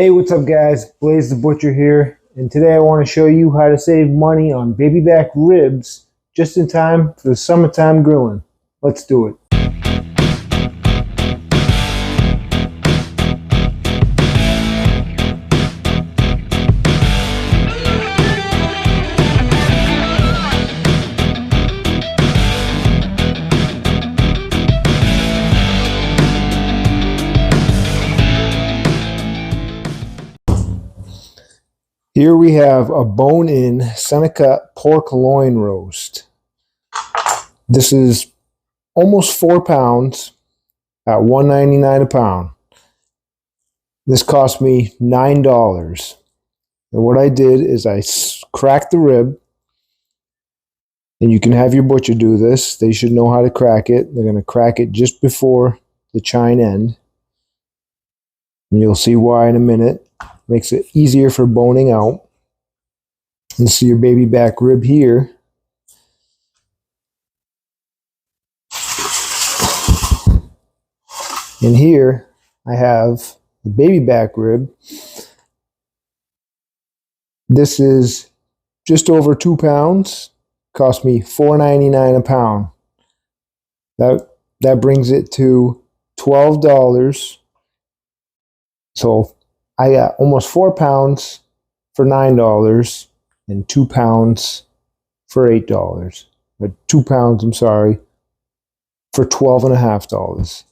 Hey, what's up guys? Blaze the Butcher here, and today I want to show you how to save money on baby back ribs just in time for the summertime grilling. Let's do it. Here we have a bone-in center-cut pork loin roast. This is almost 4 pounds at $1.99 a pound. This cost me $9. And what I did is I cracked the rib, and you can have your butcher do this. They should know how to crack it. They're going to crack it just before the chine end. And you'll see why in a minute. Makes it easier for boning out. And see your baby back rib here. And here I have the baby back rib. This is just over 2 pounds. Cost me $4.99 a pound. That brings it to $12. So I got almost 4 pounds for $9 and 2 pounds for $8. Or 2 pounds, I'm sorry, for $12.50.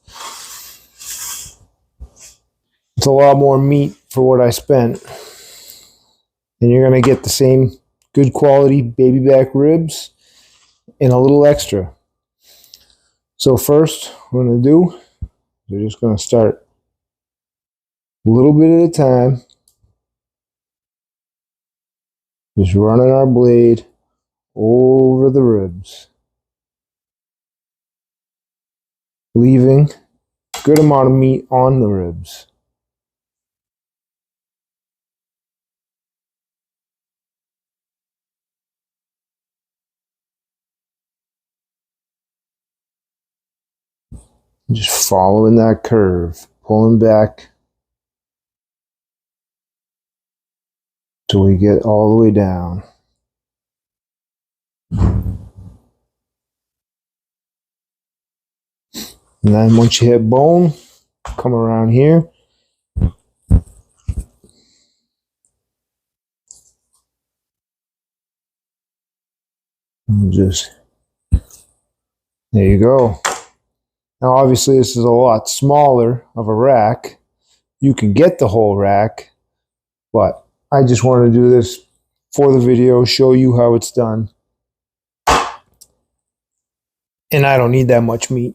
It's a lot more meat for what I spent. And you're going to get the same good quality baby back ribs and a little extra. So first, what I'm going to do, we're just going to start a little bit at a time. Just running our blade over the ribs. Leaving a good amount of meat on the ribs. Just following that curve, pulling back till we get all the way down. And then once you hit bone, come around here. And just, there you go. Now obviously this is a lot smaller of a rack. You can get the whole rack, but I just want to do this for the video, show you how it's done. And I don't need that much meat.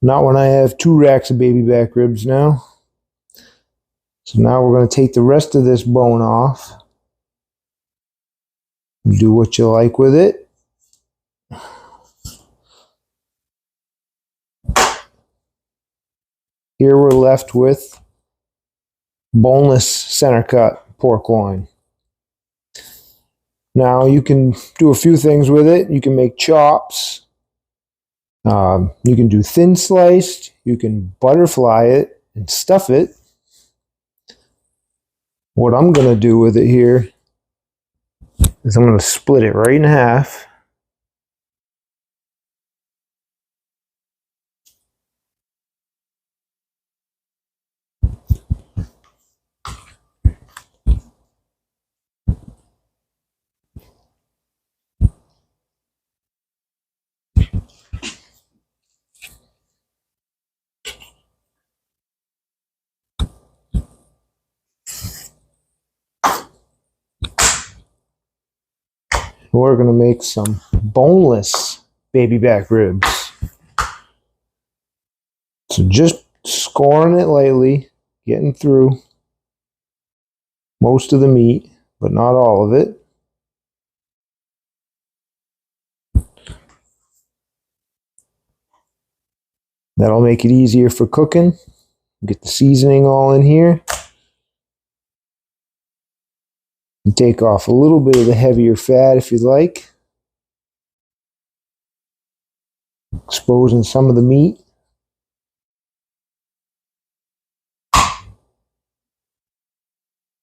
Not when I have 2 racks of baby back ribs now. So now we're going to take the rest of this bone off. Do what you like with it. Here we're left with boneless center cut pork loin. Now you can do a few things with it. You can make chops. You can do thin sliced. You can butterfly it and stuff it. What I'm going to do with it here is I'm going to split it right in half. We're going to make some boneless baby back ribs. So just scoring it lightly, getting through most of the meat, but not all of it. That'll make it easier for cooking. Get the seasoning all in here. And take off a little bit of the heavier fat if you'd like. Exposing some of the meat.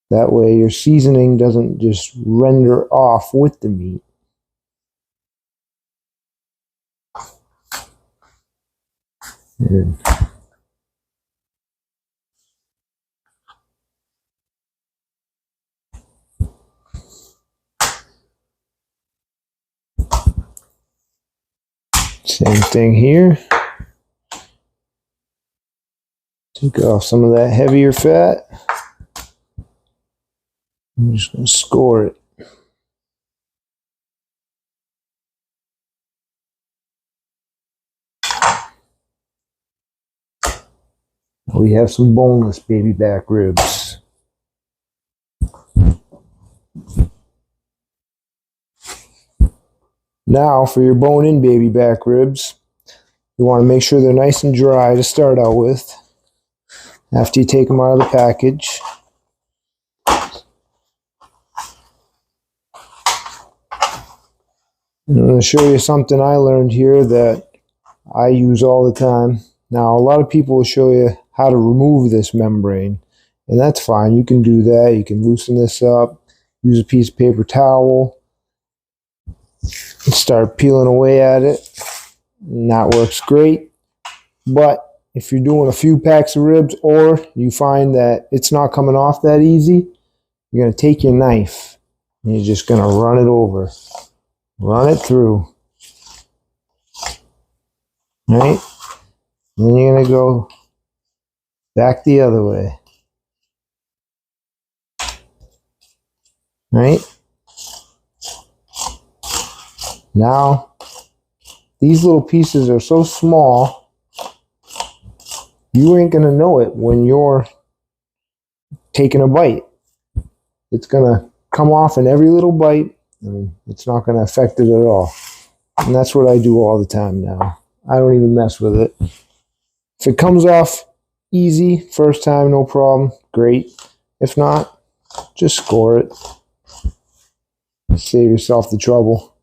That way your seasoning doesn't just render off with the meat. And same thing here. Take off some of that heavier fat. I'm just going to score it. We have some boneless baby back ribs. Now for your bone-in baby back ribs, you want to make sure they're nice and dry to start out with after you take them out of the package. I'm going to show you something I learned here that I use all the time. Now, a lot of people will show you how to remove this membrane, and that's fine. You can do that. You can loosen this up, use a piece of paper towel, and start peeling away at it, and that works great. But if you're doing a few packs of ribs, or you find that it's not coming off that easy, you're going to take your knife, and you're just going to run it over. Run it through. Right? Then you're going to go back the other way. Right? Now, these little pieces are so small, you ain't going to know it when you're taking a bite. It's going to come off in every little bite, and it's not going to affect it at all. And that's what I do all the time now. I don't even mess with it. If it comes off easy, first time, no problem, great. If not, just score it. Save yourself the trouble.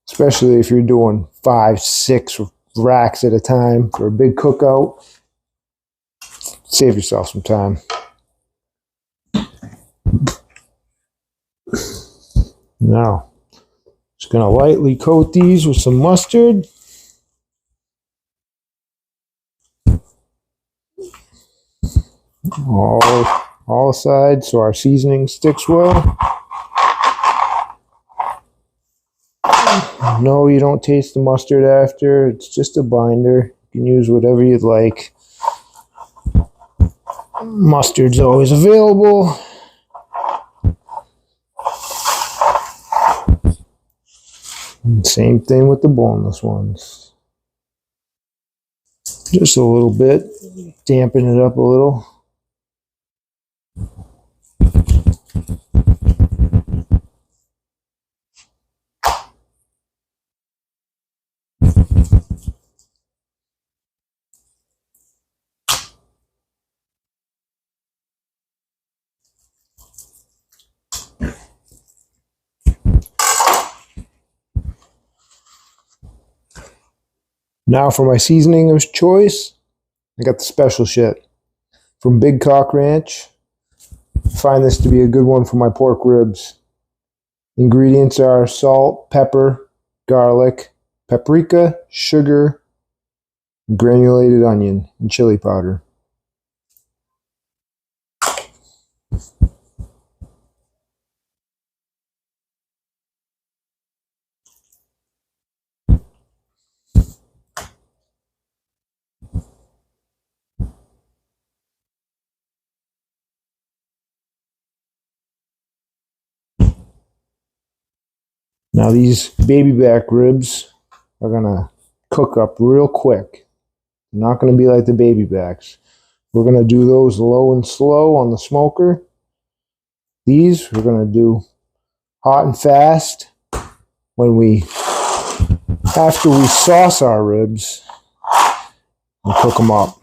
Especially if you're doing 5, 6 racks at a time for a big cookout. Save yourself some time. Now, just going to lightly coat these with some mustard. All sides so our seasoning sticks well. No, you don't taste the mustard after. It's just a binder. You can use whatever you'd like. Mustard's always available. And same thing with the boneless ones. Just a little bit. Dampen it up a little. Now for my seasoning of choice, I got the special shit from Big Cock Ranch. I find this to be a good one for my pork ribs. Ingredients are salt, pepper, garlic, paprika, sugar, granulated onion, and chili powder. Now these baby back ribs are going to cook up real quick. They're not going to be like the baby backs. We're going to do those low and slow on the smoker. These we're going to do hot and fast after we sauce our ribs and cook them up.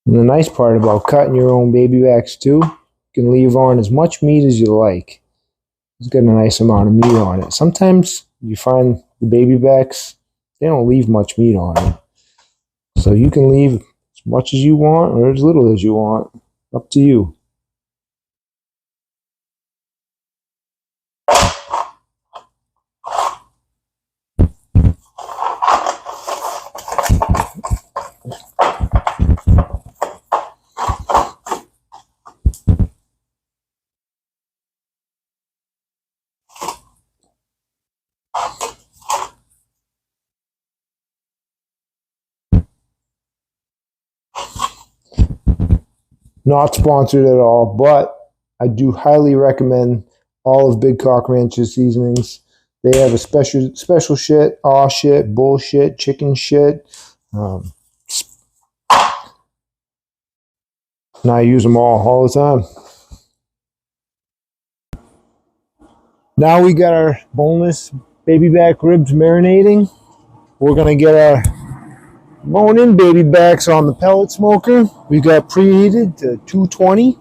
And the nice part about cutting your own baby backs too, you can leave on as much meat as you like. It's got a nice amount of meat on it. Sometimes you find the baby backs, they don't leave much meat on it. So you can leave as much as you want or as little as you want. Up to you. Not sponsored at all, but I do highly recommend all of Big Cock Ranch's seasonings. They have a special shit, aw shit, bullshit, chicken shit. And I use them all the time. Now we got our boneless baby back ribs marinating. We're gonna get our bone-in baby backs on the pellet smoker. We got preheated to 220.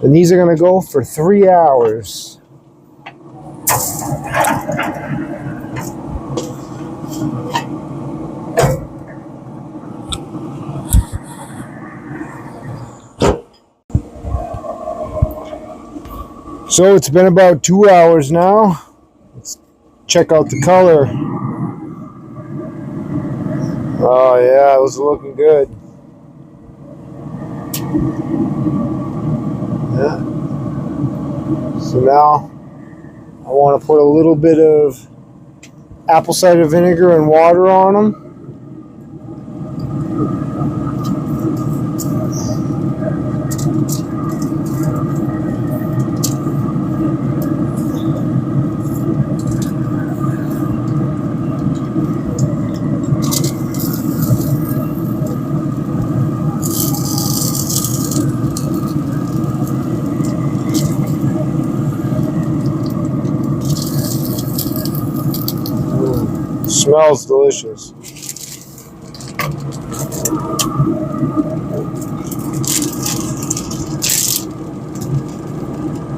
And these are going to go for 3 hours. So it's been about 2 hours now. Let's check out the color. Oh yeah, those are looking good. Yeah. So now I want to put a little bit of apple cider vinegar and water on them. Smells delicious.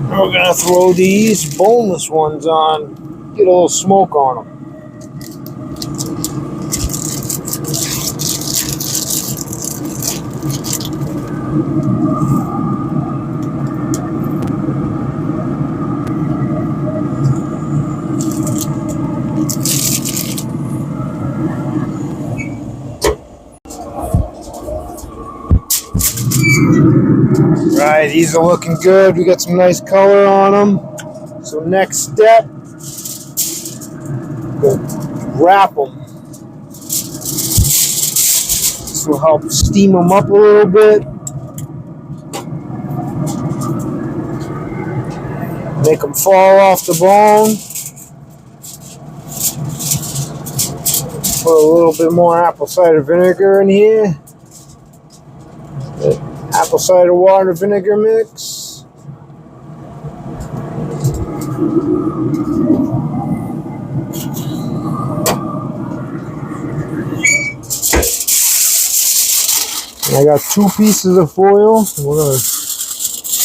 We're gonna throw these boneless ones on, get a little smoke on them. Right, these are looking good. We got some nice color on them. So next step, go wrap them. This will help steam them up a little bit. Make them fall off the bone. Put a little bit more apple cider vinegar in here. Apple cider water vinegar mix. And I got 2 pieces of foil. We're going to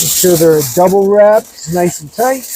make sure they're double wrapped, nice and tight.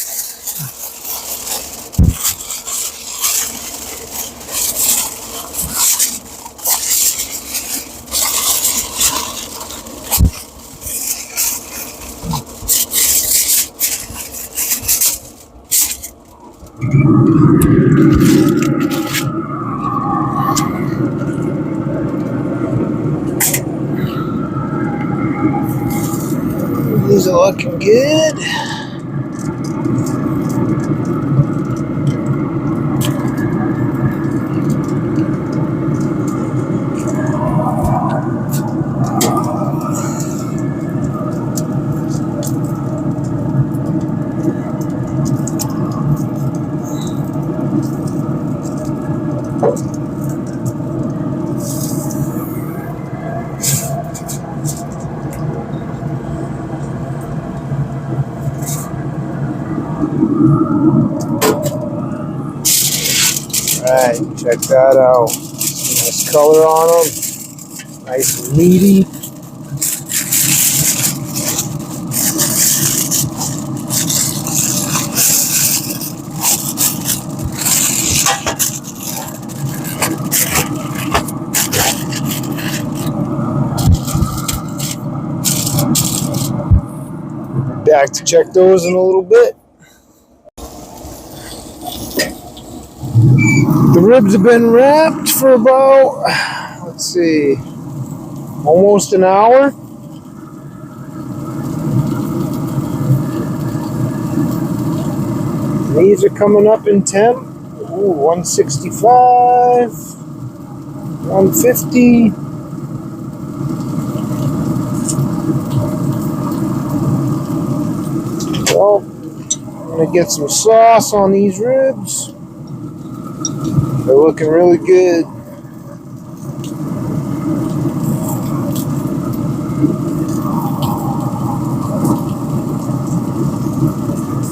These are looking good. Alright, check that out. Nice color on them. Nice and meaty. Back to check those in a little bit. The ribs have been wrapped for about, let's see, almost an hour. These are coming up in temp. Ooh, 165, 150. Well, I'm gonna get some sauce on these ribs. They're looking really good.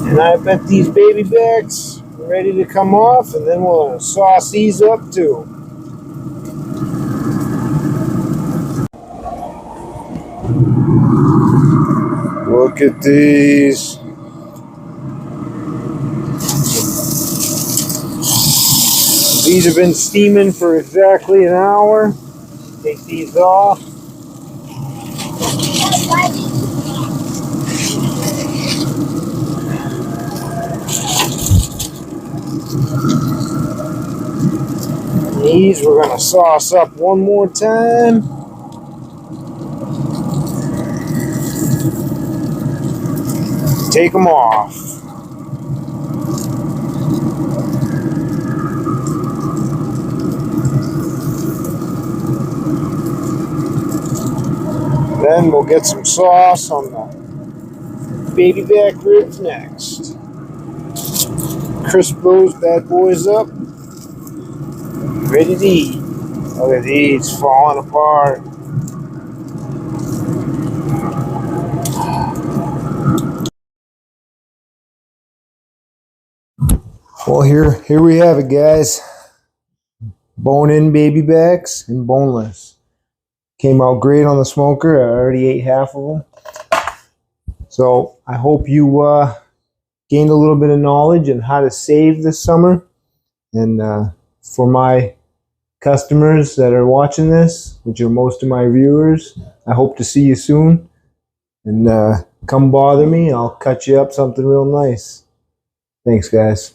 And I bet these baby backs are ready to come off, and then we'll sauce these up too. Look at these. These have been steaming for exactly an hour. Take these off. These we're going to sauce up one more time. Take them off. Then we'll get some sauce on the baby back ribs next. Crisp those bad boys up. Ready to eat. Look at these falling apart. Well, here we have it, guys. Bone-in baby backs and boneless. Came out great on the smoker. I already ate half of them. So I hope you gained a little bit of knowledge on how to save this summer. And for my customers that are watching this, which are most of my viewers, I hope to see you soon. And come bother me. I'll cut you up something real nice. Thanks, guys.